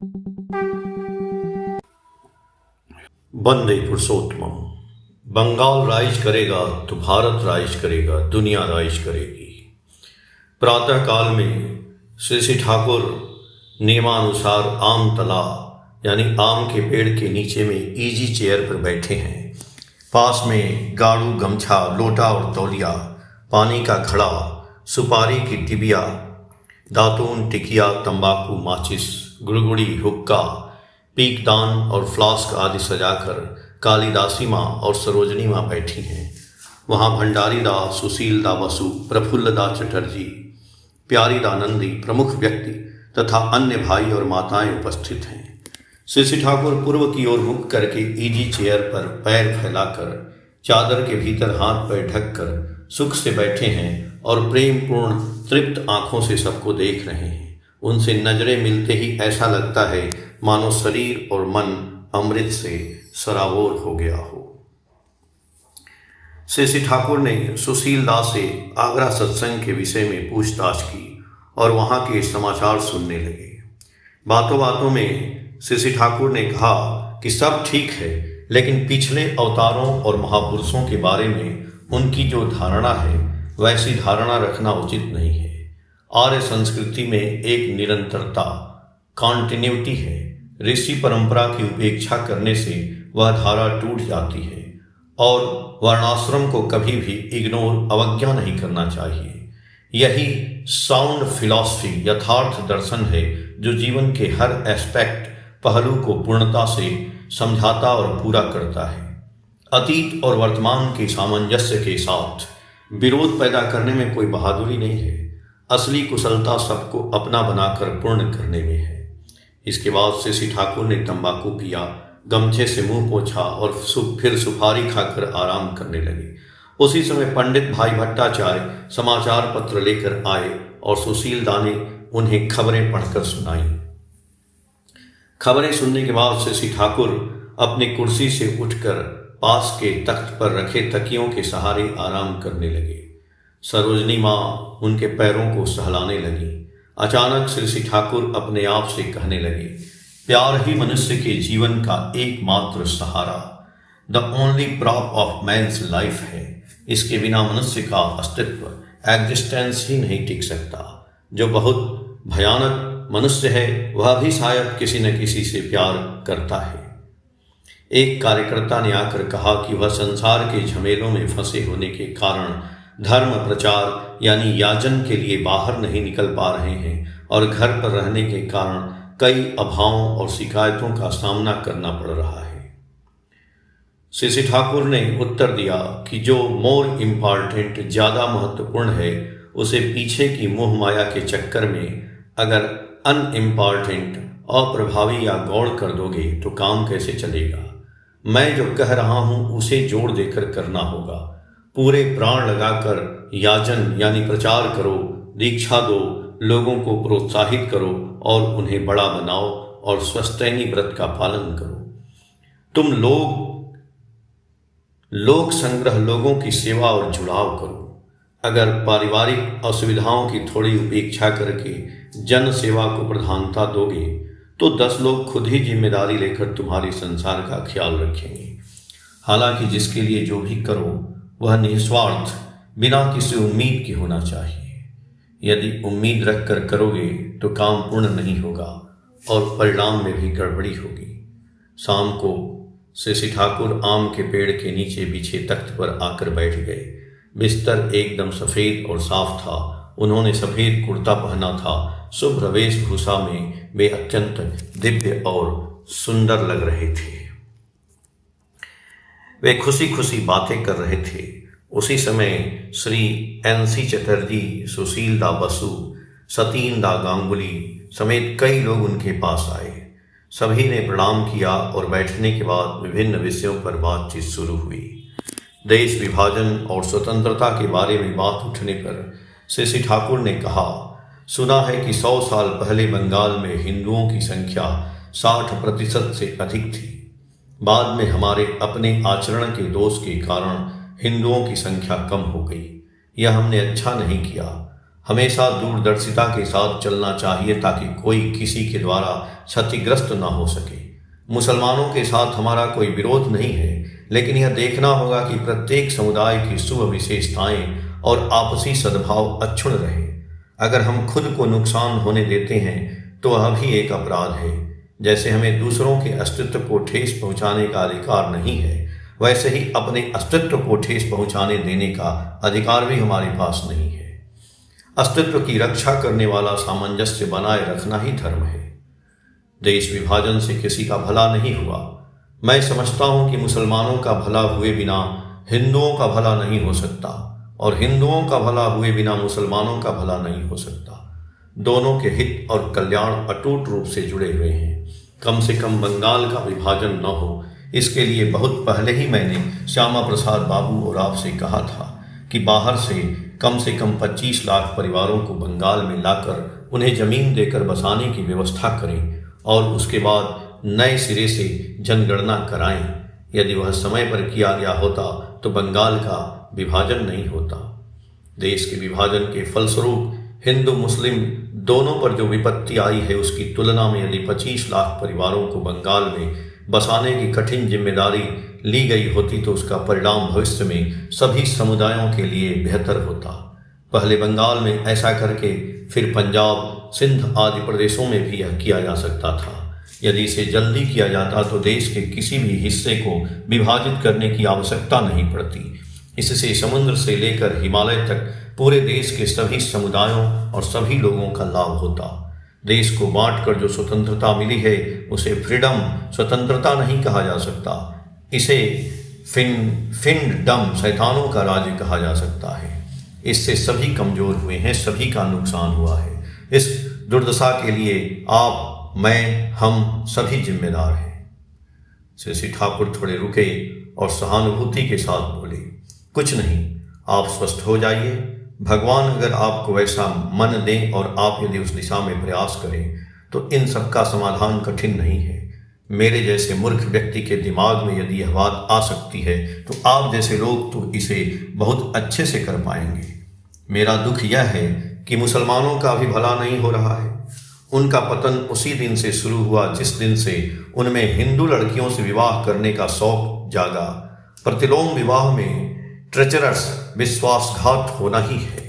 वंदे पुरुषोत्तम। Bengal rise करेगा तो Bharat rise करेगा, दुनिया राइज करेगी। प्रातः काल में श्री ठाकुर नियमानुसार आम तला यानी आम के पेड़ के नीचे में इजी चेयर पर बैठे हैं। पास में गाड़ू, गमछा, लोटा और तौलिया, पानी का घड़ा, सुपारी की टिबिया, दातून, टिकिया, तंबाकू, माचिस, गुड़गुड़ी, हुक्का, पीकदान और फ्लास्क आदि सजाकर कालिदासी माँ और सरोजनी माँ बैठी हैं। वहाँ भंडारी दा, सुशील दा बसु, प्रफुल्ल दा चटर्जी, प्यारी दा नंदी प्रमुख व्यक्ति तथा अन्य भाई और माताएं उपस्थित हैं। श्री ठाकुर पूर्व की ओर मुख करके इजी चेयर पर पैर फैलाकर चादर के भीतर हाथ पैर ढककर सुख से बैठे हैं और प्रेम पूर्ण तृप्त आंखों से सबको देख रहे हैं। उनसे नजरें मिलते ही ऐसा लगता है मानो शरीर और मन अमृत से सराबोर हो गया हो। श्री ठाकुर ने सुशील दास से आगरा सत्संग के विषय में पूछताछ की और वहाँ के समाचार सुनने लगे। बातों बातों में श्री ठाकुर ने कहा कि सब ठीक है, लेकिन पिछले अवतारों और महापुरुषों के बारे में उनकी जो धारणा है वैसी धारणा रखना उचित नहीं है। आर्य संस्कृति में एक निरंतरता, कॉन्टिन्यूटी है। ऋषि परंपरा की उपेक्षा करने से वह धारा टूट जाती है और वर्णाश्रम को कभी भी इग्नोर, अवज्ञा नहीं करना चाहिए। यही साउंड फिलॉसफी, यथार्थ दर्शन है जो जीवन के हर एस्पेक्ट, पहलू को पूर्णता से समझाता और पूरा करता है। अतीत और वर्तमान के सामंजस्य के साथ विरोध पैदा करने में कोई बहादुरी नहीं है। असली कुशलता सबको अपना बनाकर पूर्ण करने में है। इसके बाद श्री ठाकुर ने तंबाकू पिया, गमछे से मुंह पोंछा और फिर सुपारी खाकर आराम करने लगे। उसी समय पंडित भाई भट्टाचार्य समाचार पत्र लेकर आए और सुशील दा ने उन्हें खबरें पढ़कर सुनाई। खबरें सुनने के बाद श्री ठाकुर अपनी कुर्सी से उठकर पास के तख्त पर रखे तकियों के सहारे आराम करने लगे। सरोजनी माँ उनके पैरों को सहलाने लगी। अचानक श्री ठाकुर अपने आप से कहने लगे, प्यार ही मनुष्य के जीवन का एकमात्र सहारा, the only prop of man's life है। इसके बिना मनुष्य का अस्तित्व, एग्जिस्टेंस ही नहीं टिक सकता। जो बहुत भयानक मनुष्य है वह भी शायद किसी न किसी से प्यार करता है। एक कार्यकर्ता ने आकर कहा कि वह संसार के झमेलों में फंसे होने के कारण धर्म प्रचार यानी याजन के लिए बाहर नहीं निकल पा रहे हैं और घर पर रहने के कारण कई अभावों और शिकायतों का सामना करना पड़ रहा है। श्री ठाकुर ने उत्तर दिया कि जो मोर इम्पॉर्टेंट, ज़्यादा महत्वपूर्ण है, उसे पीछे की मोह माया के चक्कर में अगर अनइम्पॉर्टेंट, अप्रभावी या गौड़ कर दोगे तो काम कैसे चलेगा। मैं जो कह रहा हूँ उसे जोर देकर करना होगा। पूरे प्राण लगाकर याजन यानी प्रचार करो, दीक्षा दो, लोगों को प्रोत्साहित करो और उन्हें बड़ा बनाओ और स्वस्तैनी व्रत का पालन करो। तुम लोक संग्रह, लोगों की सेवा और जुड़ाव करो। अगर पारिवारिक असुविधाओं की थोड़ी उपेक्षा करके जन सेवा को प्रधानता दोगे तो 10 लोग खुद ही जिम्मेदारी लेकर तुम्हारे संसार का ख्याल रखेंगे। हालांकि जिसके लिए जो भी करो वह निस्वार्थ, बिना किसी उम्मीद के होना चाहिए। यदि उम्मीद रखकर करोगे तो काम पूर्ण नहीं होगा और परिणाम में भी गड़बड़ी होगी। शाम को श्री ठाकुर आम के पेड़ के नीचे बिछे तख्त पर आकर बैठ गए। बिस्तर एकदम सफ़ेद और साफ था। उन्होंने सफ़ेद कुर्ता पहना था। शुभ्र वेशभूषा में वे अत्यंत दिव्य और सुंदर लग रहे थे। वे खुशी खुशी बातें कर रहे थे। उसी समय श्री NC चटर्जी, सुशील दा बसु, सतीन दा गांगुली समेत कई लोग उनके पास आए। सभी ने प्रणाम किया और बैठने के बाद विभिन्न विषयों पर बातचीत शुरू हुई। देश विभाजन और स्वतंत्रता के बारे में बात उठने पर श्री ठाकुर ने कहा, सुना है कि 100 साल पहले बंगाल में हिंदुओं की संख्या 60% से अधिक थी। बाद में हमारे अपने आचरण के दोष के कारण हिंदुओं की संख्या कम हो गई। यह हमने अच्छा नहीं किया। हमेशा दूरदर्शिता के साथ चलना चाहिए ताकि कोई किसी के द्वारा क्षतिग्रस्त न हो सके। मुसलमानों के साथ हमारा कोई विरोध नहीं है, लेकिन यह देखना होगा कि प्रत्येक समुदाय की शुभ विशेषताएं और आपसी सद्भाव अक्षुण्ण रहे। अगर हम खुद को नुकसान होने देते हैं तो वह भी एक अपराध है। जैसे हमें दूसरों के अस्तित्व को ठेस पहुंचाने का अधिकार नहीं है, वैसे ही अपने अस्तित्व को ठेस पहुंचाने देने का अधिकार भी हमारे पास नहीं है। अस्तित्व की रक्षा करने वाला सामंजस्य बनाए रखना ही धर्म है। देश विभाजन से किसी का भला नहीं हुआ। मैं समझता हूं कि मुसलमानों का भला हुए बिना हिंदुओं का भला नहीं हो सकता और हिंदुओं का भला हुए बिना मुसलमानों का भला नहीं हो सकता। दोनों के हित और कल्याण अटूट रूप से जुड़े हुए हैं। कम से कम बंगाल का विभाजन न हो, इसके लिए बहुत पहले ही मैंने श्यामा प्रसाद बाबू और आपसे कहा था कि बाहर से कम 25 लाख परिवारों को बंगाल में लाकर उन्हें जमीन देकर बसाने की व्यवस्था करें और उसके बाद नए सिरे से जनगणना कराएं। यदि वह समय पर किया गया होता तो बंगाल का विभाजन नहीं होता। देश के विभाजन के फलस्वरूप हिंदू मुस्लिम दोनों पर जो विपत्ति आई है, उसकी तुलना में यदि 25 लाख परिवारों को बंगाल में बसाने की कठिन जिम्मेदारी ली गई होती तो उसका परिणाम भविष्य में सभी समुदायों के लिए बेहतर होता। पहले बंगाल में ऐसा करके फिर पंजाब, सिंध आदि प्रदेशों में भी यह किया जा सकता था। यदि इसे जल्दी किया जाता तो देश के किसी भी हिस्से को विभाजित करने की आवश्यकता नहीं पड़ती। इससे समुद्र से लेकर हिमालय तक पूरे देश के सभी समुदायों और सभी लोगों का लाभ होता। देश को बांटकर जो स्वतंत्रता मिली है उसे फ्रीडम, स्वतंत्रता नहीं कहा जा सकता। इसे फिंडम, शैतानों का राज्य कहा जा सकता है। इससे सभी कमजोर हुए हैं, सभी का नुकसान हुआ है। इस दुर्दशा के लिए आप, मैं, हम सभी जिम्मेदार हैं। श्री ठाकुर थोड़े रुके और सहानुभूति के साथ बोले, कुछ नहीं, आप स्वस्थ हो जाइए। भगवान अगर आपको वैसा मन दें और आप यदि उस दिशा में प्रयास करें तो इन सब का समाधान कठिन नहीं है। मेरे जैसे मूर्ख व्यक्ति के दिमाग में यदि यह बात आ सकती है तो आप जैसे लोग तो इसे बहुत अच्छे से कर पाएंगे। मेरा दुख यह है कि मुसलमानों का भी भला नहीं हो रहा है। उनका पतन उसी दिन से शुरू हुआ जिस दिन से उनमें हिंदू लड़कियों से विवाह करने का शौक जागा। प्रतिलोम विवाह में ट्रेचरस, विश्वासघात होना ही है।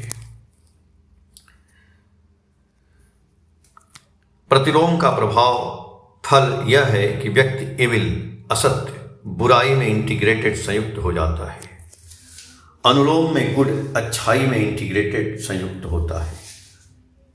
प्रतिलोम का प्रभाव फल यह है कि व्यक्ति एविल, असत्य, बुराई में इंटीग्रेटेड, संयुक्त हो जाता है। अनुलोम में गुड, अच्छाई में इंटीग्रेटेड, संयुक्त होता है।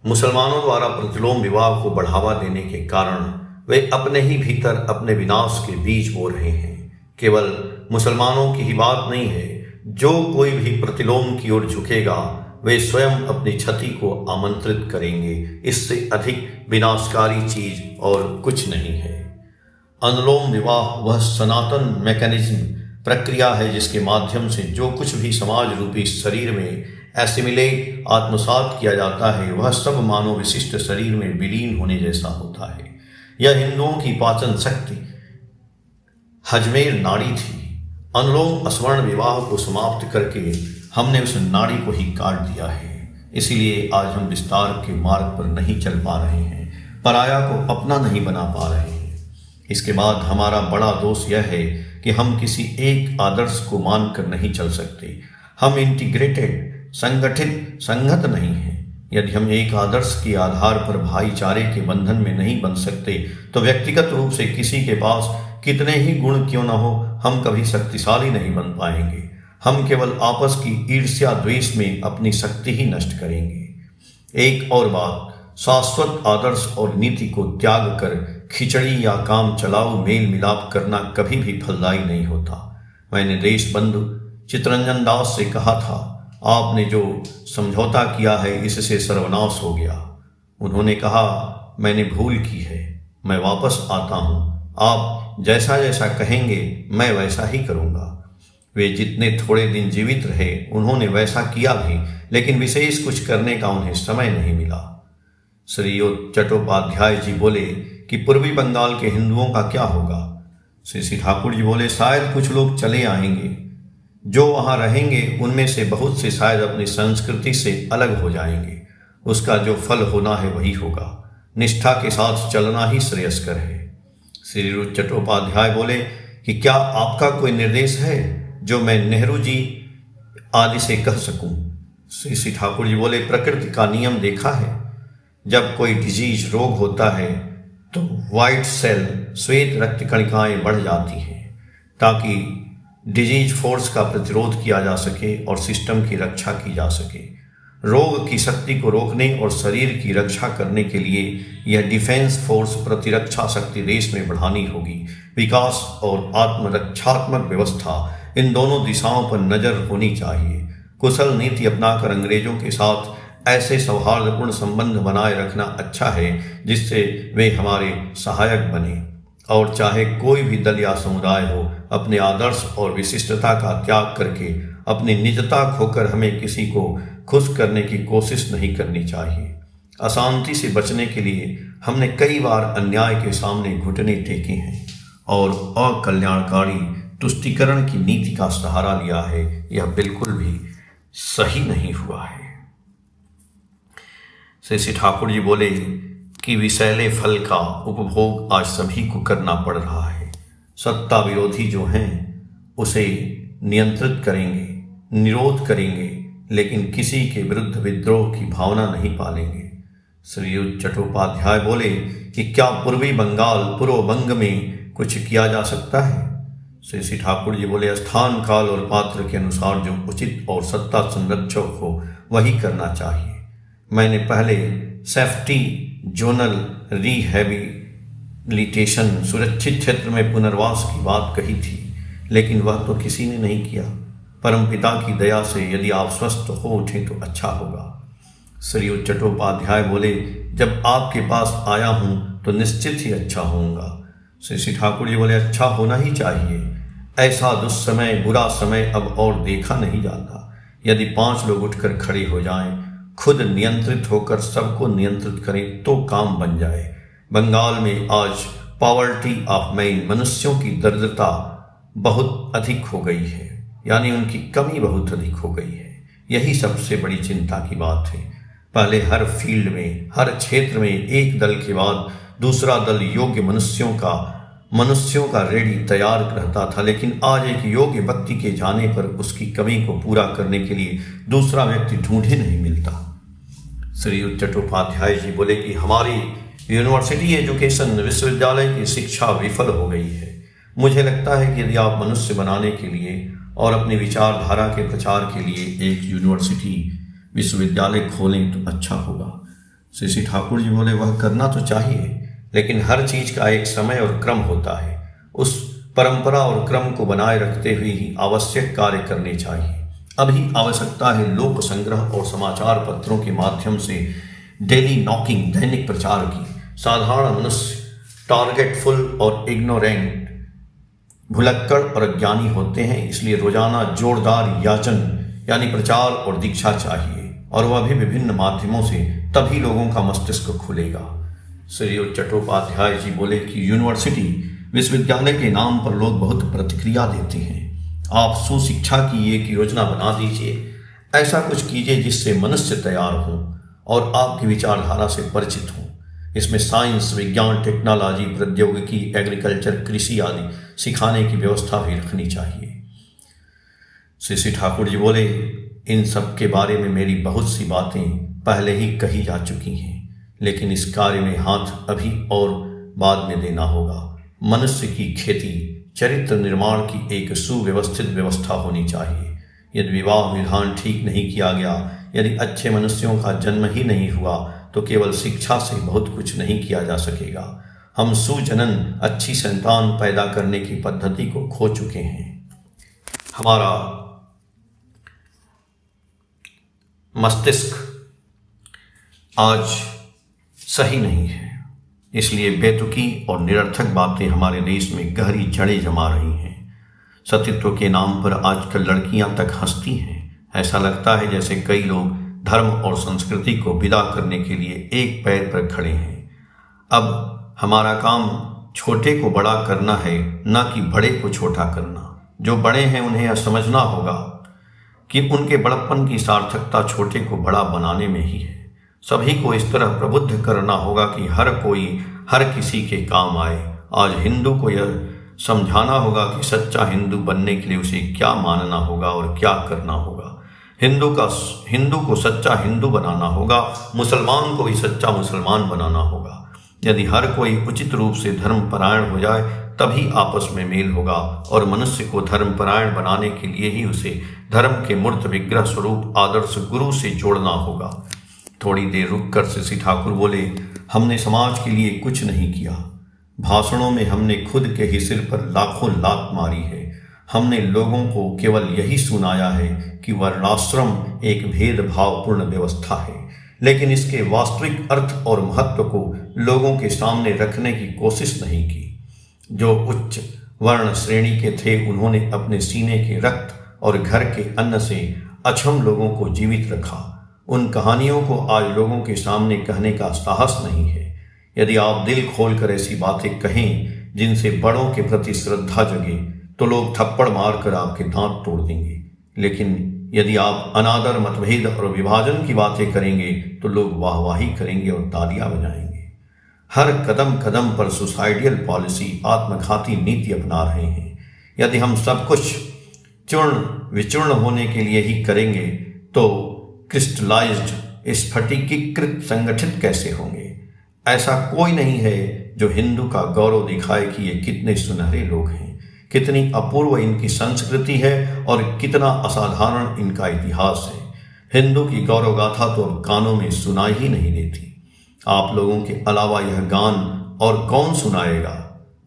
मुसलमानों द्वारा प्रतिलोम विवाह को बढ़ावा देने के कारण वे अपने ही भीतर अपने विनाश के बीज बो रहे हैं। केवल मुसलमानों की ही बात नहीं है, जो कोई भी प्रतिलोम की ओर झुकेगा वे स्वयं अपनी क्षति को आमंत्रित करेंगे। इससे अधिक विनाशकारी चीज और कुछ नहीं है। अनुलोम विवाह वह सनातन मैकेनिज्म, प्रक्रिया है जिसके माध्यम से जो कुछ भी समाज रूपी शरीर में एसिमिलेट, आत्मसात किया जाता है, वह सब मानव विशिष्ट शरीर में विलीन होने जैसा होता है। यह हिंदुओं की पाचन शक्ति, हजमेर नाड़ी थी। अनुलोम स्वर्ण विवाह को समाप्त करके हमने उस नाड़ी को ही काट दिया है। इसीलिए आज हम विस्तार के मार्ग पर नहीं चल पा रहे हैं, पराया को अपना नहीं बना पा रहे हैं। इसके बाद हमारा बड़ा दोष यह है कि हम किसी एक आदर्श को मानकर नहीं चल सकते। हम इंटीग्रेटेड, संगठित, संगत नहीं हैं। यदि हम एक आदर्श के आधार पर भाईचारे के बंधन में नहीं बन सकते तो व्यक्तिगत रूप से किसी के पास कितने ही गुण क्यों न हो, हम कभी शक्तिशाली नहीं बन पाएंगे। हम केवल आपस की ईर्ष्या द्वेष में अपनी शक्ति ही नष्ट करेंगे। एक और बात, शाश्वत आदर्श और नीति को त्याग कर खिचड़ी या काम चलाऊ मेल मिलाप करना कभी भी फलदायी नहीं होता। मैंने देश बंधु चित्तरंजन दास से कहा था, आपने जो समझौता किया है इससे सर्वनाश हो गया। उन्होंने कहा, मैंने भूल की है, मैं वापस आता हूँ, आप जैसा जैसा कहेंगे मैं वैसा ही करूँगा। वे जितने थोड़े दिन जीवित रहे उन्होंने वैसा किया भी, लेकिन विशेष कुछ करने का उन्हें समय नहीं मिला। श्री चट्टोपाध्याय जी बोले कि पूर्वी बंगाल के हिंदुओं का क्या होगा। श्री ठाकुर जी बोले, शायद कुछ लोग चले आएंगे, जो वहाँ रहेंगे उनमें से बहुत से शायद अपनी संस्कृति से अलग हो जाएंगे। उसका जो फल होना है वही होगा। निष्ठा के साथ चलना ही श्रेयस्कर है। श्री रुचि चट्टोपाध्याय बोले कि क्या आपका कोई निर्देश है जो मैं नेहरू जी आदि से कह सकूं? श्री ठाकुर जी बोले, प्रकृति का नियम देखा है, जब कोई डिजीज रोग होता है तो वाइट सेल श्वेत रक्त कणिकाएं बढ़ जाती हैं ताकि डिजीज फोर्स का प्रतिरोध किया जा सके और सिस्टम की रक्षा की जा सके। रोग की शक्ति को रोकने और शरीर की रक्षा करने के लिए यह डिफेंस फोर्स प्रतिरक्षा शक्ति देश में बढ़ानी होगी। विकास और आत्मरक्षात्मक व्यवस्था, इन दोनों दिशाओं पर नजर होनी चाहिए। कुशल नीति अपनाकर अंग्रेजों के साथ ऐसे सौहार्दपूर्ण संबंध बनाए रखना अच्छा है जिससे वे हमारे सहायक बने, और चाहे कोई भी दल या समुदाय हो, अपने आदर्श और विशिष्टता का त्याग करके अपनी निजता खोकर हमें किसी को खुश करने की कोशिश नहीं करनी चाहिए। अशांति से बचने के लिए हमने कई बार अन्याय के सामने घुटने टेके हैं और अकल्याणकारी तुष्टीकरण की नीति का सहारा लिया है। यह बिल्कुल भी सही नहीं हुआ है। श्री ठाकुर जी बोले कि विषैले फल का उपभोग आज सभी को करना पड़ रहा है। सत्ता विरोधी जो हैं उसे नियंत्रित करेंगे, निरोध करेंगे, लेकिन किसी के विरुद्ध विद्रोह की भावना नहीं पालेंगे। श्री रुचि चट्टोपाध्याय बोले कि क्या पूर्वी बंगाल पूर्व बंग में कुछ किया जा सकता है? श्री ठाकुर जी बोले, स्थान काल और पात्र के अनुसार जो उचित और सत्ता संरक्षक हो वही करना चाहिए। मैंने पहले सेफ्टी जोनल रिहैबिलिटेशन, सुरक्षित क्षेत्र में पुनर्वास की बात कही थी, लेकिन वह तो किसी ने नहीं किया। परमपिता की दया से यदि आप स्वस्थ हो उठें तो अच्छा होगा। श्री रुचि चट्टोपाध्याय बोले, जब आपके पास आया हूँ तो निश्चित ही अच्छा होऊंगा। श्री ठाकुर जी बोले, अच्छा होना ही चाहिए। ऐसा दुस्समय बुरा समय अब और देखा नहीं जाता। यदि 5 लोग उठकर खड़े हो जाएं, खुद नियंत्रित होकर सबको नियंत्रित करें तो काम बन जाए। बंगाल में आज पॉवर्टी ऑफ मैन, मनुष्यों की दरिद्रता बहुत अधिक हो गई है, यानी उनकी कमी बहुत अधिक हो गई है। यही सबसे बड़ी चिंता की बात है। पहले हर फील्ड में, हर क्षेत्र में एक दल के बाद दूसरा दल योग्य मनुष्यों का रेडी तैयार रहता था, लेकिन आज एक योग्य व्यक्ति के जाने पर उसकी कमी को पूरा करने के लिए दूसरा व्यक्ति ढूंढे नहीं मिलता। श्री रुचि चट्टोपाध्याय जी बोले कि हमारी यूनिवर्सिटी एजुकेशन, विश्वविद्यालय की शिक्षा विफल हो गई है। मुझे लगता है कि यदि आप मनुष्य बनाने के लिए और अपनी विचारधारा के प्रचार के लिए एक यूनिवर्सिटी विश्वविद्यालय खोलें तो अच्छा होगा। श्री ठाकुर जी बोले, वह करना तो चाहिए, लेकिन हर चीज का एक समय और क्रम होता है। उस परंपरा और क्रम को बनाए रखते हुए ही आवश्यक कार्य करने चाहिए। अभी आवश्यकता है लोक संग्रह और समाचार पत्रों के माध्यम से डेली नॉकिंग, दैनिक प्रचार की। साधारण मनुष्य टारगेटफुल और इग्नोरेंट, भुलक्कड़ और अज्ञानी होते हैं, इसलिए रोजाना जोरदार याचन यानी प्रचार और दीक्षा चाहिए, और वह भी विभिन्न माध्यमों से, तभी लोगों का मस्तिष्क खुलेगा। श्री रुचि चट्टोपाध्याय जी बोले कि यूनिवर्सिटी, विश्वविद्यालय के नाम पर लोग बहुत प्रतिक्रिया देते हैं। आप सुशिक्षा की एक योजना बना दीजिए। ऐसा कुछ कीजिए जिससे मनुष्य तैयार हो और आपकी विचारधारा से परिचित हो। इसमें साइंस, विज्ञान, टेक्नोलॉजी, प्रौद्योगिकी, एग्रीकल्चर, कृषि आदि सिखाने की व्यवस्था भी रखनी चाहिए। श्री ठाकुर जी बोले, इन सब के बारे में मेरी बहुत सी बातें पहले ही कही जा चुकी हैं, लेकिन इस कार्य में हाथ अभी और बाद में देना होगा। मनुष्य की खेती, चरित्र निर्माण की एक सुव्यवस्थित व्यवस्था होनी चाहिए। यदि विवाह विधान ठीक नहीं किया गया, यदि अच्छे मनुष्यों का जन्म ही नहीं हुआ, तो केवल शिक्षा से बहुत कुछ नहीं किया जा सकेगा। हम सुजनन, अच्छी संतान पैदा करने की पद्धति को खो चुके हैं। हमारा मस्तिष्क आज सही नहीं है, इसलिए बेतुकी और निरर्थक बातें हमारे देश में गहरी जड़ें जमा रही हैं। सतीत्व के नाम पर आजकल लड़कियां तक हंसती हैं। ऐसा लगता है जैसे कई लोग धर्म और संस्कृति को विदा करने के लिए एक पैर पर खड़े हैं। अब हमारा काम छोटे को बड़ा करना है, न कि बड़े को छोटा करना। जो बड़े हैं उन्हें यह समझना होगा कि उनके बड़प्पन की सार्थकता छोटे को बड़ा बनाने में ही है। सभी को इस तरह प्रबुद्ध करना होगा कि हर कोई हर किसी के काम आए। आज हिंदू को यह समझाना होगा कि सच्चा हिंदू बनने के लिए उसे क्या मानना होगा और क्या करना होगा। हिंदू को सच्चा हिंदू बनाना होगा, मुसलमान को भी सच्चा मुसलमान बनाना होगा। यदि हर कोई उचित रूप से धर्मपरायण हो जाए तभी आपस में मेल होगा, और मनुष्य को धर्मपरायण बनाने के लिए ही उसे धर्म के मूर्त विग्रह स्वरूप आदर्श गुरु से जोड़ना होगा। थोड़ी देर रुककर शशि ठाकुर बोले, हमने समाज के लिए कुछ नहीं किया। भाषणों में हमने खुद के ही सिर पर लाखों लात मारी है। हमने लोगों को केवल यही सुनाया है कि वर्णाश्रम एक भेदभावपूर्ण व्यवस्था है, लेकिन इसके वास्तविक अर्थ और महत्व को लोगों के सामने रखने की कोशिश नहीं की। जो उच्च वर्ण श्रेणी के थे उन्होंने अपने सीने के रक्त और घर के अन्न से अक्षम लोगों को जीवित रखा। उन कहानियों को आज लोगों के सामने कहने का साहस नहीं है। यदि आप दिल खोलकर ऐसी बातें कहें जिनसे बड़ों के प्रति श्रद्धा जगे तो लोग थप्पड़ मारकर आपके दांत तोड़ देंगे, लेकिन यदि आप अनादर, मतभेद और विभाजन की बातें करेंगे तो लोग वाहवाही करेंगे और तालियां बजाएंगे। हर कदम कदम पर सुसाइडियल पॉलिसी, आत्मघाती नीति अपना रहे हैं। यदि हम सब कुछ चूर्ण विचूर्ण होने के लिए ही करेंगे तो क्रिस्टलाइज्ड, स्फटिकीकृत संगठित कैसे होंगे? ऐसा कोई नहीं है जो हिंदू का गौरव दिखाए कि ये कितने सुनहरे लोग हैं, कितनी अपूर्व इनकी संस्कृति है और कितना असाधारण इनका इतिहास है। हिंदू की गौरव गाथा तो अब कानों में सुनाई ही नहीं देती। आप लोगों के अलावा यह गान और कौन सुनाएगा?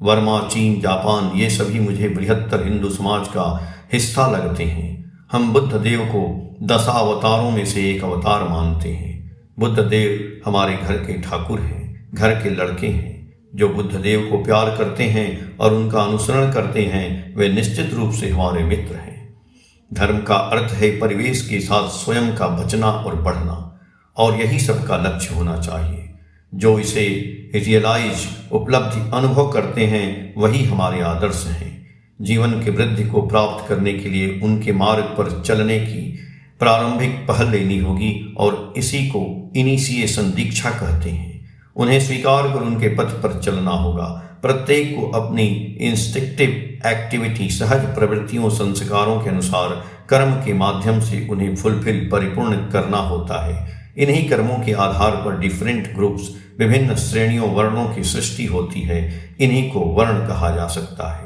वर्मा, चीन, जापान, ये सभी मुझे बृहत्तर हिंदू समाज का हिस्सा लगते हैं। हम बुद्ध देव को 10 अवतारों में से एक अवतार मानते हैं। बुद्ध देव हमारे घर के ठाकुर हैं, घर के लड़के हैं। जो बुद्ध देव को प्यार करते हैं और उनका अनुसरण करते हैं वे निश्चित रूप से हमारे मित्र हैं। धर्म का अर्थ है परिवेश के साथ स्वयं का बचना और बढ़ना, और यही सबका लक्ष्य होना चाहिए। जो इसे रियलाइज, उपलब्धि, अनुभव करते हैं वही हमारे आदर्श हैं। जीवन की वृद्धि को प्राप्त करने के लिए उनके मार्ग पर चलने की प्रारंभिक पहल लेनी होगी, और इसी को इनिशिएशन, दीक्षा कहते हैं। उन्हें स्वीकार कर उनके पथ पर चलना होगा। प्रत्येक को अपनी इंस्टिंक्टिव एक्टिविटी, सहज प्रवृत्तियों, संस्कारों के अनुसार कर्म के माध्यम से उन्हें फुलफिल, परिपूर्ण करना होता है। इन्हीं कर्मों के आधार पर डिफरेंट ग्रुप्स, विभिन्न श्रेणियों, वर्णों की सृष्टि होती है। इन्हीं को वर्ण कहा जा सकता है।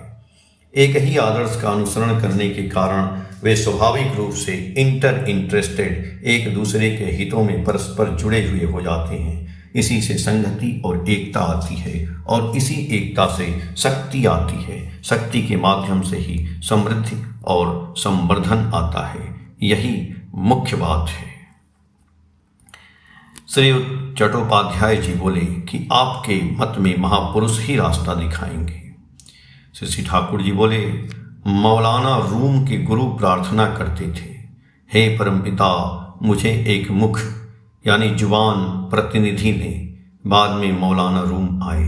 एक ही आदर्श का अनुसरण करने के कारण वे स्वाभाविक रूप से इंटरेस्टेड, एक दूसरे के हितों में परस्पर जुड़े हुए हो जाते हैं। इसी से संगति और एकता आती है, और इसी एकता से शक्ति आती है। शक्ति के माध्यम से ही समृद्धि और संवर्धन आता है। यही मुख्य बात है। श्री चट्टोपाध्याय जी बोले कि आपके मत में महापुरुष ही रास्ता दिखाएंगे। शशि ठाकुर जी बोले, मौलाना रूम के गुरु प्रार्थना करते थे, हे परमपिता मुझे एक मुख यानी जुबान प्रतिनिधि ने। बाद में मौलाना रूम आए,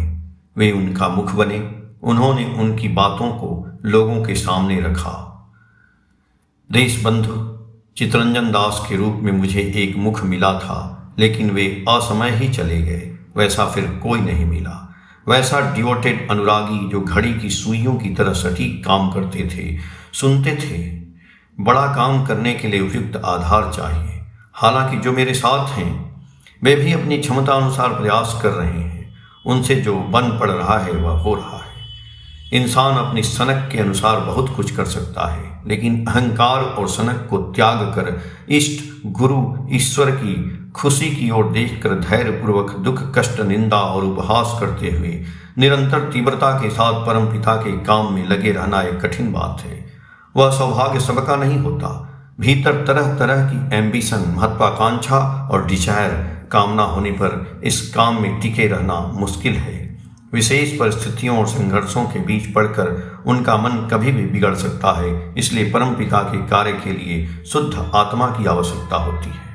वे उनका मुख बने। उन्होंने उनकी बातों को लोगों के सामने रखा। देशबंधु चितरंजन दास के रूप में मुझे एक मुख मिला था, लेकिन वे असमय ही चले गए। वैसा फिर कोई नहीं मिला। वैसा डिवोटेड अनुरागी जो घड़ी की सुइयों की तरह सटीक काम करते थे, सुनते थे। बड़ा काम करने के लिए उपयुक्त आधार चाहिए। हालांकि जो मेरे साथ हैं वे भी अपनी क्षमता अनुसार प्रयास कर रहे हैं। उनसे जो बन पड़ रहा है वह हो रहा है। इंसान अपनी सनक के अनुसार बहुत कुछ कर सकता है, लेकिन अहंकार और सनक को त्याग कर इष्ट, गुरु, ईश्वर की खुशी की ओर देखकर धैर्यपूर्वक दुख, कष्ट, निंदा और उपहास करते हुए निरंतर तीव्रता के साथ परमपिता के काम में लगे रहना एक कठिन बात है। वह सौभाग्य सबका नहीं होता। भीतर तरह तरह की एम्बिशन, महत्वाकांक्षा और डिजायर, कामना होने पर इस काम में टिके रहना मुश्किल है। विशेष परिस्थितियों और संघर्षों के बीच पड़कर उनका मन कभी भी बिगड़ सकता है। इसलिए परमपिता के कार्य के लिए शुद्ध आत्मा की आवश्यकता होती है।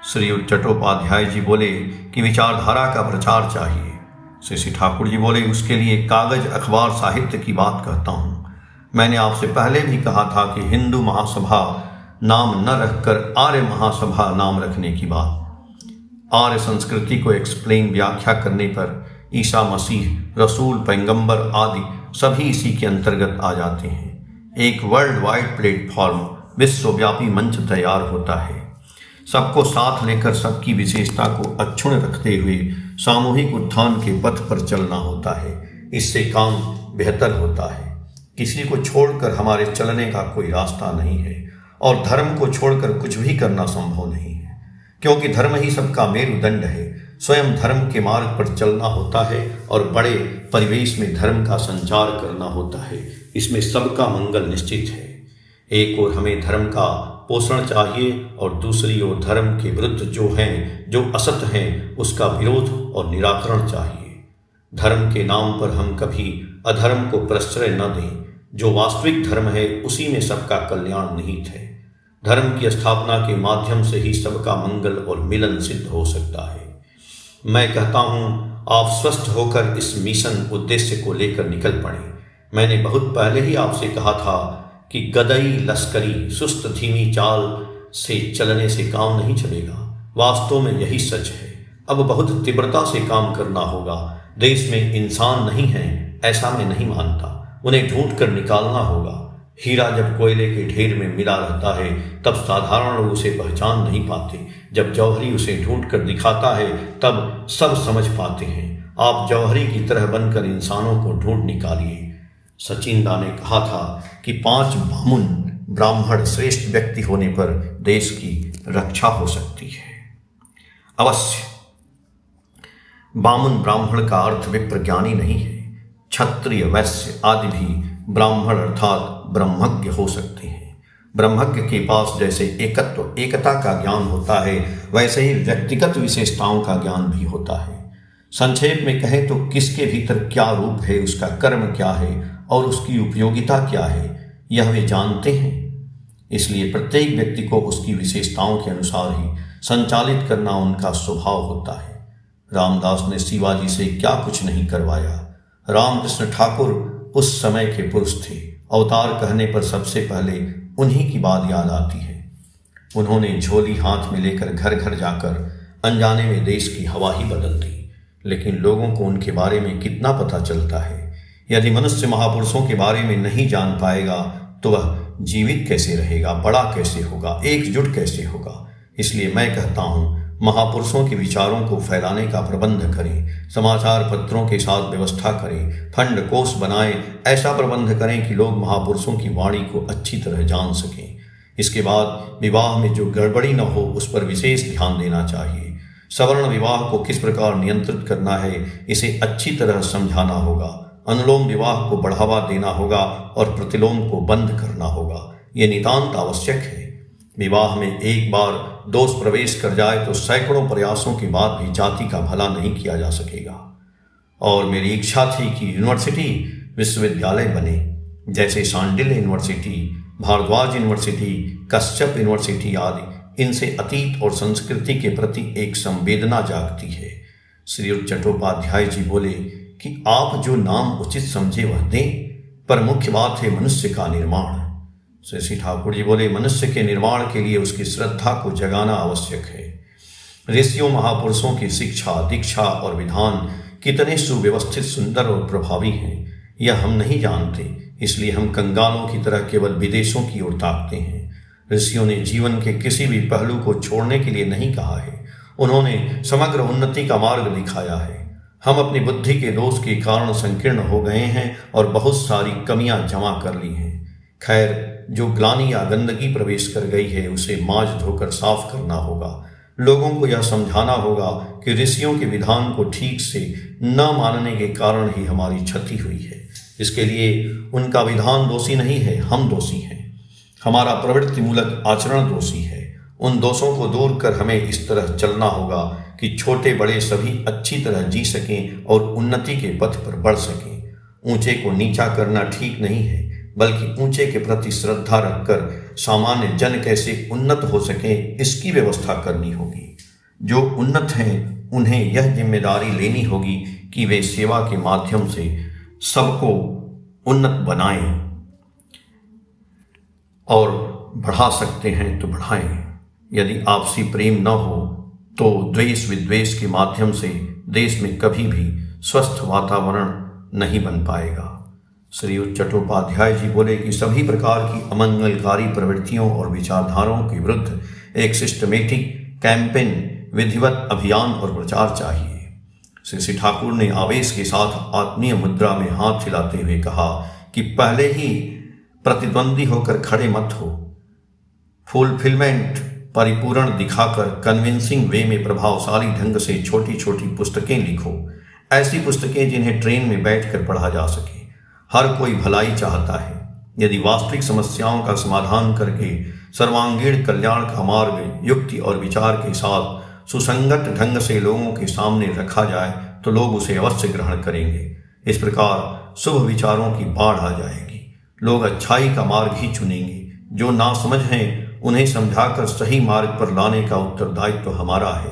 श्री चट्टोपाध्याय जी बोले कि विचारधारा का प्रचार चाहिए। शशि ठाकुर जी बोले, उसके लिए कागज, अखबार, साहित्य की बात कहता हूँ। मैंने आपसे पहले भी कहा था कि हिंदू महासभा नाम न रखकर आर्य महासभा नाम रखने की बात। आर्य संस्कृति को एक्सप्लेन व्याख्या करने पर ईसा मसीह, रसूल, पैगंबर आदि सभी इसी के अंतर्गत आ जाते हैं। एक वर्ल्ड वाइड प्लेटफॉर्म, विश्वव्यापी मंच तैयार होता है। सबको साथ लेकर सबकी विशेषता को अक्षुण्ण रखते हुए सामूहिक उत्थान के पथ पर चलना होता है। इससे काम बेहतर होता है। किसी को छोड़कर हमारे चलने का कोई रास्ता नहीं है और धर्म को छोड़कर कुछ भी करना संभव नहीं है, क्योंकि धर्म ही सबका मेरुदंड है। स्वयं धर्म के मार्ग पर चलना होता है और बड़े परिवेश में धर्म का संचार करना होता है। इसमें सबका मंगल निश्चित है। एक ओर हमें धर्म का पोषण चाहिए और दूसरी ओर धर्म के विरुद्ध जो असत हैं, उसका विरोध और निराकरण चाहिए। धर्म के नाम पर हम कभी अधर्म को प्रश्रय न दें। जो वास्तविक धर्म है उसी में सबका कल्याण निहित है। धर्म की स्थापना के माध्यम से ही सबका मंगल और मिलन सिद्ध हो सकता है। मैं कहता हूँ, आप स्वस्थ होकर इस मिशन उद्देश्य को लेकर निकल पड़े। मैंने बहुत पहले ही आपसे कहा था कि गदई लश्करी सुस्त धीमी चाल से चलने से काम नहीं चलेगा। वास्तव में यही सच है। अब बहुत तीव्रता से काम करना होगा। देश में इंसान नहीं है ऐसा मैं नहीं मानता। उन्हें ढूंढ कर निकालना होगा। हीरा जब कोयले के ढेर में मिला रहता है तब साधारण लोग उसे पहचान नहीं पाते। जब जौहरी उसे ढूंढ कर दिखाता है तब सब समझ पाते हैं। आप जौहरी की तरह बनकर इंसानों को ढूंढ निकालिए। सचिंदा ने कहा था कि 5 बामुन ब्राह्मण श्रेष्ठ व्यक्ति होने पर देश की रक्षा हो सकती है। अवश्य बामुन ब्राह्मण का अर्थ विप्रज्ञानी नहीं है। क्षत्रिय, वैश्य आदि भी ब्राह्मण अर्थात ब्रह्मज्ञ हो सकते हैं। ब्रह्मज्ञ के पास जैसे एकता का ज्ञान होता है, वैसे ही व्यक्तिगत विशेषताओं का ज्ञान भी होता है। संक्षेप में कहें तो किसके भीतर क्या रूप है, उसका कर्म क्या है और उसकी उपयोगिता क्या है, यह वे जानते हैं। इसलिए प्रत्येक व्यक्ति को उसकी विशेषताओं के अनुसार ही संचालित करना उनका स्वभाव होता है। रामदास ने शिवाजी से क्या कुछ नहीं करवाया। रामकृष्ण ठाकुर उस समय के पुरुष थे। अवतार कहने पर सबसे पहले उन्हीं की बात याद आती है। उन्होंने झोली हाथ में लेकर घर घर जाकर अनजाने में देश की हवा ही बदल दी। लेकिन लोगों को उनके बारे में कितना पता चलता है? यदि मनुष्य महापुरुषों के बारे में नहीं जान पाएगा तो वह जीवित कैसे रहेगा, बड़ा कैसे होगा, एकजुट कैसे होगा? इसलिए मैं कहता हूँ, महापुरुषों के विचारों को फैलाने का प्रबंध करें। समाचार पत्रों के साथ व्यवस्था करें। फंड कोष बनाएं। ऐसा प्रबंध करें कि लोग महापुरुषों की वाणी को अच्छी तरह जान सकें। इसके बाद विवाह में जो गड़बड़ी न हो उस पर विशेष ध्यान देना चाहिए। सवर्ण विवाह को किस प्रकार नियंत्रित करना है, इसे अच्छी तरह समझाना होगा। अनुलोम विवाह को बढ़ावा देना होगा और प्रतिलोम को बंद करना होगा। ये नितांत आवश्यक है। विवाह में एक बार दोष प्रवेश कर जाए तो सैकड़ों प्रयासों के बाद भी जाति का भला नहीं किया जा सकेगा। और मेरी इच्छा थी कि यूनिवर्सिटी विश्वविद्यालय बने, जैसे Sandilya university, Bharadwaj university, Kashyap university आदि। इनसे अतीत और संस्कृति के प्रति एक संवेदना जागती है। श्री चट्टोपाध्याय जी बोले कि आप जो नाम उचित समझे वह दें, पर मुख्य बात है मनुष्य का निर्माण। श्री ठाकुर जी बोले, मनुष्य के निर्माण के लिए उसकी श्रद्धा को जगाना आवश्यक है। ऋषियों महापुरुषों की शिक्षा, दीक्षा और विधान कितने सुव्यवस्थित, सुंदर और प्रभावी हैं, यह हम नहीं जानते। इसलिए हम कंगालों की तरह केवल विदेशों की ओर ताकते हैं। ऋषियों ने जीवन के किसी भी पहलू को छोड़ने के लिए नहीं कहा है। उन्होंने समग्र उन्नति का मार्ग दिखाया है। हम अपनी बुद्धि के दोष के कारण संकीर्ण हो गए हैं और बहुत सारी कमियां जमा कर ली हैं। खैर, जो ग्लानि या गंदगी प्रवेश कर गई है उसे मांज धोकर साफ करना होगा। लोगों को यह समझाना होगा कि ऋषियों के विधान को ठीक से न मानने के कारण ही हमारी क्षति हुई है। इसके लिए उनका विधान दोषी नहीं है, हम दोषी हैं। हमारा प्रवृत्ति मूलक आचरण दोषी है। उन दोषों को दूर कर हमें इस तरह चलना होगा कि छोटे बड़े सभी अच्छी तरह जी सकें और उन्नति के पथ पर बढ़ सकें। ऊंचे को नीचा करना ठीक नहीं है, बल्कि ऊंचे के प्रति श्रद्धा रखकर सामान्य जन कैसे उन्नत हो सके इसकी व्यवस्था करनी होगी। जो उन्नत हैं उन्हें यह जिम्मेदारी लेनी होगी कि वे सेवा के माध्यम से सबको उन्नत बनाएं और बढ़ा सकते हैं तो बढ़ाएं। यदि आपसी प्रेम न हो तो द्वेष विद्वेष के माध्यम से देश में कभी भी स्वस्थ वातावरण नहीं बन पाएगा। श्रीयुत चट्टोपाध्याय जी बोले कि सभी प्रकार की अमंगलकारी प्रवृत्तियों और विचारधाराओं के विरुद्ध एक सिस्टमेटिक कैंपेन, विधिवत अभियान और प्रचार चाहिए। श्री ठाकुर ने आवेश के साथ आत्मीय मुद्रा में हाथ हिलाते हुए कहा कि पहले ही प्रतिद्वंदी होकर खड़े मत हो, फुलफिलमेंट परिपूर्ण दिखाकर कन्विंसिंग वे में प्रभावशाली ढंग से छोटी छोटी पुस्तकें लिखो, ऐसी पुस्तकें जिन्हें ट्रेन में बैठकर पढ़ा जा सके। हर कोई भलाई चाहता है। यदि वास्तविक समस्याओं का समाधान करके सर्वांगीण कल्याण का मार्ग युक्ति और विचार के साथ सुसंगत ढंग से लोगों के सामने रखा जाए तो लोग उसे अवश्य ग्रहण करेंगे। इस प्रकार शुभ विचारों की बाढ़ आ जाएगी। लोग अच्छाई का मार्ग ही चुनेंगे। जो नासमझ हैं उन्हें समझाकर सही मार्ग पर लाने का उत्तरदायित्व तो हमारा है।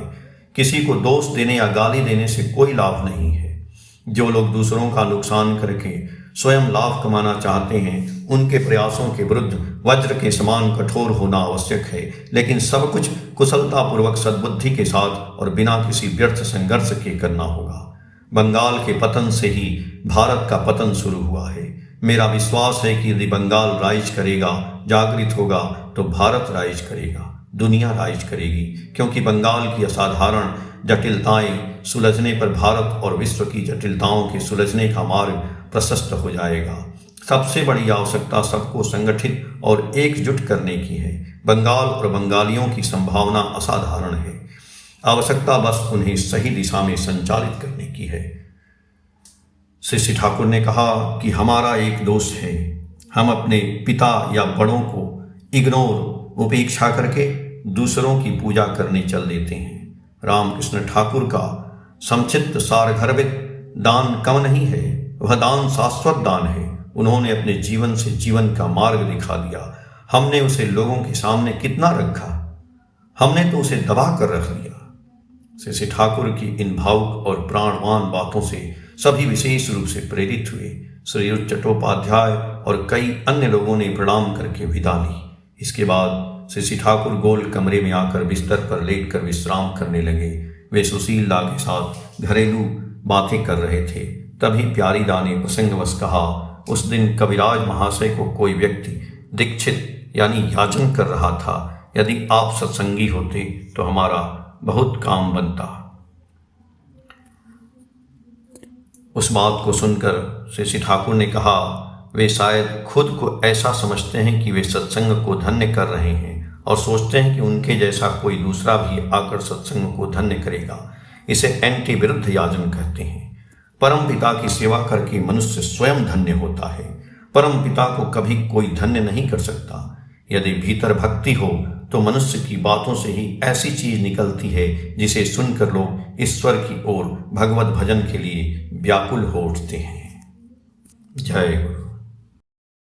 किसी को दोष देने या गाली देने से कोई लाभ नहीं है। जो लोग दूसरों का नुकसान करके स्वयं लाभ कमाना चाहते हैं, उनके प्रयासों के विरुद्ध वज्र के समान कठोर होना आवश्यक है, लेकिन सब कुछ कुशलतापूर्वक सद्बुद्धि के साथ और बिना किसी व्यर्थ संघर्ष के करना होगा। बंगाल के पतन से ही भारत का पतन शुरू हुआ है। मेरा विश्वास है कि यदि बंगाल राइज करेगा, जागृत होगा, तो भारत राइज करेगा, दुनिया राइज करेगी, क्योंकि बंगाल की असाधारण जटिलताएं सुलझने पर भारत और विश्व की जटिलताओं के सुलझने का मार्ग प्रशस्त हो जाएगा। सबसे बड़ी आवश्यकता सबको संगठित और एकजुट करने की है। बंगाल और बंगालियों की संभावना असाधारण है। आवश्यकता बस उन्हें सही दिशा में संचालित करने की है। श्री ठाकुर ने कहा कि हमारा एक दोष है, हम अपने पिता या बड़ों को उपेक्षा करके दूसरों की पूजा करने चल देते हैं। रामकृष्ण ठाकुर का संक्षिप्त सारगर्भित दान कम नहीं है, वह दान शाश्वत दान है। उन्होंने अपने जीवन से जीवन का मार्ग दिखा दिया। हमने उसे लोगों के सामने कितना रखा, हमने तो उसे दबा कर रख लिया। श्री ठाकुर की इन भावुक और प्राणवान बातों से सभी विशेष रूप से प्रेरित हुए। श्रीयुत चट्टोपाध्याय और कई अन्य लोगों ने प्रणाम करके विदा ली। इसके बाद श्री ठाकुर गोल कमरे में आकर बिस्तर पर लेटकर विश्राम करने लगे। वे सुशीला के साथ घरेलू बातें कर रहे थे। तभी प्यारीदा ने प्रसंगवश कहा, उस दिन कविराज महाशय को कोई व्यक्ति दीक्षित यानी याचन कर रहा था। यदि आप सत्संगी होते तो हमारा बहुत काम बनता। उस बात को सुनकर श्री ठाकुर ने कहा, वे शायद खुद को ऐसा समझते हैं कि वे सत्संग को धन्य कर रहे हैं और सोचते हैं कि उनके जैसा कोई दूसरा भी आकर सत्संग को धन्य करेगा। इसे एंटी विरुद्ध याचन कहते हैं। परम पिता की सेवा करके मनुष्य स्वयं धन्य होता है। परम पिता को कभी कोई धन्य नहीं कर सकता। यदि भीतर भक्ति हो तो मनुष्य की बातों से ही ऐसी चीज निकलती है जिसे सुनकर लोग ईश्वर की ओर भगवत भजन के लिए व्याकुल हो उठते हैं। जय गुरु।